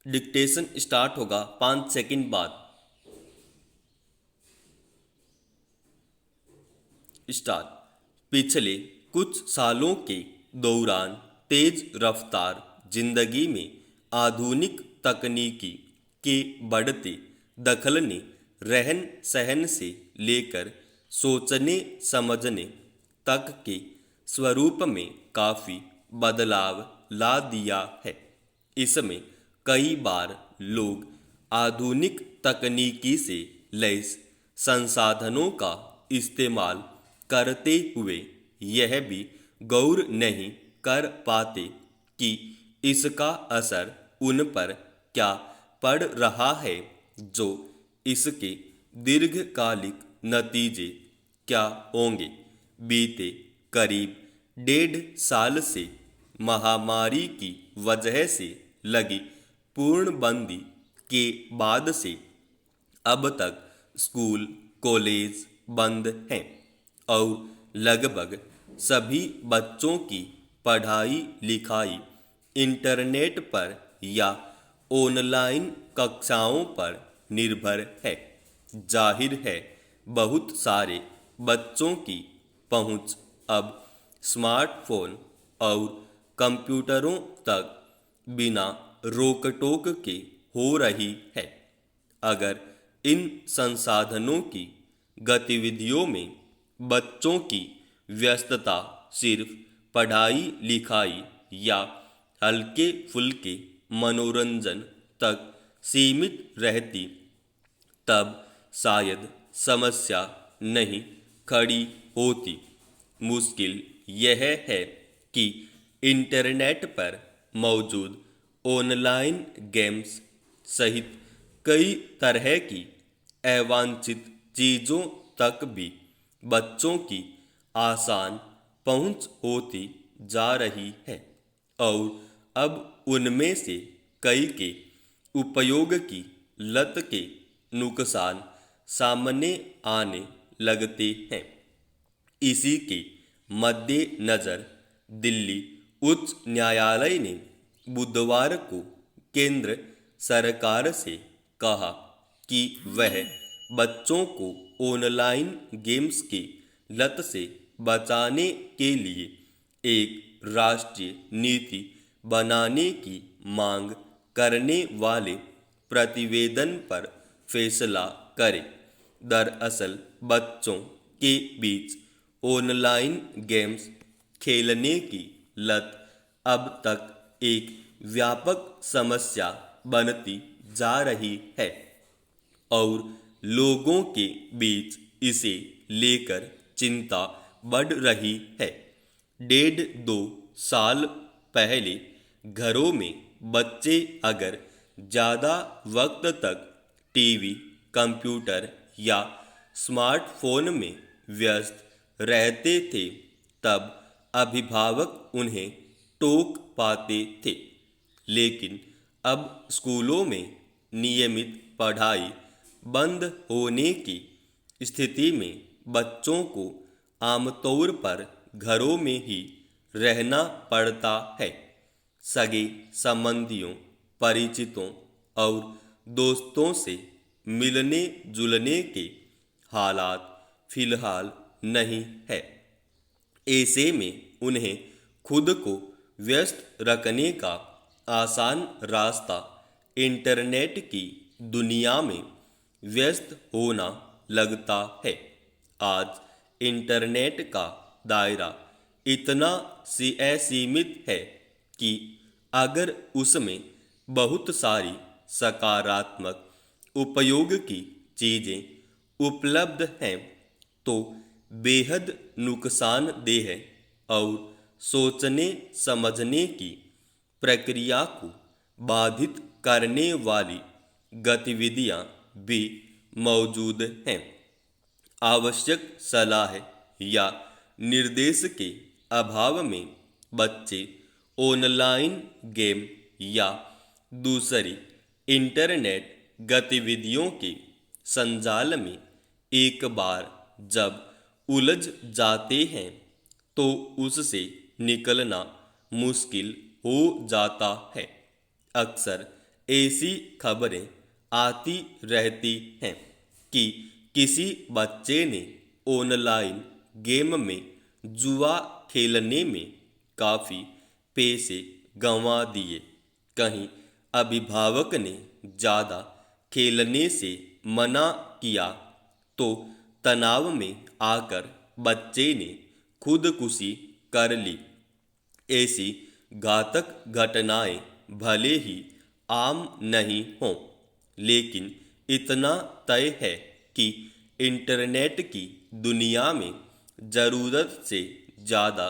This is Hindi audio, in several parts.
डिक्टेशन स्टार्ट होगा 5 सेकंड बाद। स्टार्ट। पिछले कुछ सालों के दौरान तेज रफ्तार जिंदगी में आधुनिक तकनीकी के बढ़ते दखल ने रहन सहन से लेकर सोचने समझने तक के स्वरूप में काफ़ी बदलाव ला दिया है। इसमें कई बार लोग आधुनिक तकनीकी से लैस संसाधनों का इस्तेमाल करते हुए यह भी गौर नहीं कर पाते कि इसका असर उन पर क्या पड़ रहा है, जो इसके दीर्घकालिक नतीजे क्या होंगे। बीते करीब 1.5 साल से महामारी की वजह से लगी पूर्णबंदी के बाद से अब तक स्कूल कॉलेज बंद हैं और लगभग सभी बच्चों की पढ़ाई लिखाई इंटरनेट पर या ऑनलाइन कक्षाओं पर निर्भर है। जाहिर है, बहुत सारे बच्चों की पहुंच अब स्मार्टफोन और कंप्यूटरों तक बिना रोक टोक के हो रही है। अगर इन संसाधनों की गतिविधियों में बच्चों की व्यस्तता सिर्फ पढ़ाई लिखाई या हल्के फुल्के मनोरंजन तक सीमित रहती, तब शायद समस्या नहीं खड़ी होती। मुश्किल यह है कि इंटरनेट पर मौजूद ऑनलाइन गेम्स सहित कई तरह की अवांछित चीज़ों तक भी बच्चों की आसान पहुंच होती जा रही है और अब उनमें से कई के उपयोग की लत के नुकसान सामने आने लगते हैं। इसी के मद्देनज़र दिल्ली उच्च न्यायालय ने बुधवार को केंद्र सरकार से कहा कि वह बच्चों को ऑनलाइन गेम्स की लत से बचाने के लिए एक राष्ट्रीय नीति बनाने की मांग करने वाले प्रतिवेदन पर फैसला करे। दरअसल बच्चों के बीच ऑनलाइन गेम्स खेलने की लत अब तक एक व्यापक समस्या बनती जा रही है और लोगों के बीच इसे लेकर चिंता बढ़ रही है। 1.5-2 साल पहले घरों में बच्चे अगर ज़्यादा वक्त तक टीवी, कंप्यूटर या स्मार्टफोन में व्यस्त रहते थे, तब अभिभावक उन्हें टोक पाते थे। लेकिन अब स्कूलों में नियमित पढ़ाई बंद होने की स्थिति में बच्चों को आमतौर पर घरों में ही रहना पड़ता है। सगे संबंधियों, परिचितों और दोस्तों से मिलने जुलने के हालात फिलहाल नहीं है। ऐसे में उन्हें खुद को व्यस्त रखने का आसान रास्ता इंटरनेट की दुनिया में व्यस्त होना लगता है। आज इंटरनेट का दायरा इतना असीमित है कि अगर उसमें बहुत सारी सकारात्मक उपयोग की चीज़ें उपलब्ध हैं, तो बेहद नुकसानदेह और सोचने समझने की प्रक्रिया को बाधित करने वाली गतिविधियां भी मौजूद हैं। आवश्यक सलाह या निर्देश के अभाव में बच्चे ऑनलाइन गेम या दूसरी इंटरनेट गतिविधियों के संजाल में एक बार जब उलझ जाते हैं, तो उससे निकलना मुश्किल हो जाता है। अक्सर ऐसी खबरें आती रहती हैं कि किसी बच्चे ने ऑनलाइन गेम में जुआ खेलने में काफ़ी पैसे गंवा दिए। कहीं अभिभावक ने ज़्यादा खेलने से मना किया तो तनाव में आकर बच्चे ने खुदकुशी कर ली। ऐसी घातक घटनाएं भले ही आम नहीं हों, लेकिन इतना तय है कि इंटरनेट की दुनिया में ज़रूरत से ज़्यादा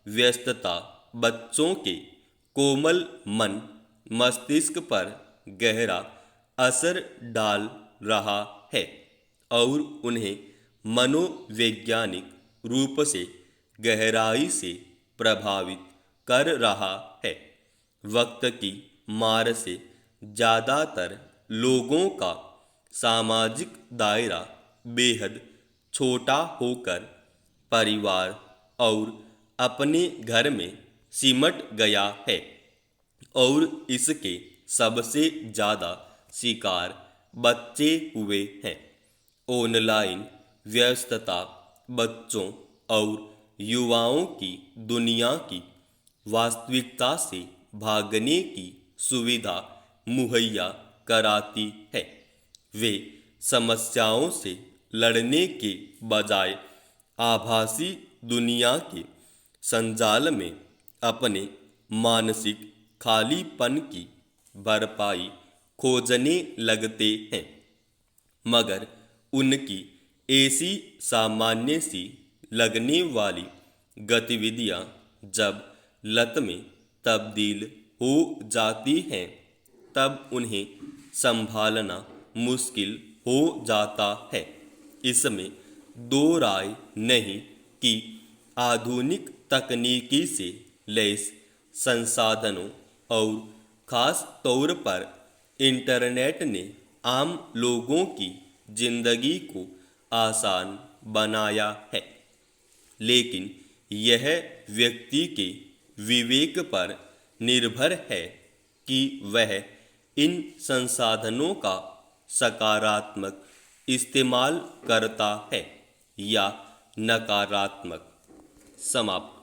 व्यस्तता बच्चों के कोमल मन मस्तिष्क पर गहरा असर डाल रहा है और उन्हें मनोवैज्ञानिक रूप से गहराई से प्रभावित कर रहा है। वक्त की मार से ज़्यादातर लोगों का सामाजिक दायरा बेहद छोटा होकर परिवार और अपने घर में सिमट गया है और इसके सबसे ज़्यादा शिकार बच्चे हुए हैं। ऑनलाइन व्यस्तता बच्चों और युवाओं की दुनिया की वास्तविकता से भागने की सुविधा मुहैया कराती है। वे समस्याओं से लड़ने के बजाय आभासी दुनिया के संजाल में अपने मानसिक खालीपन की भरपाई खोजने लगते हैं। मगर उनकी ऐसी सामान्य सी लगने वाली गतिविधियां जब लत में तब्दील हो जाती हैं, तब उन्हें संभालना मुश्किल हो जाता है। इसमें दो राय नहीं कि आधुनिक तकनीकी से लैस संसाधनों और ख़ास तौर पर इंटरनेट ने आम लोगों की जिंदगी को आसान बनाया है, लेकिन यह व्यक्ति के विवेक पर निर्भर है कि वह इन संसाधनों का सकारात्मक इस्तेमाल करता है या नकारात्मक। समाप्त।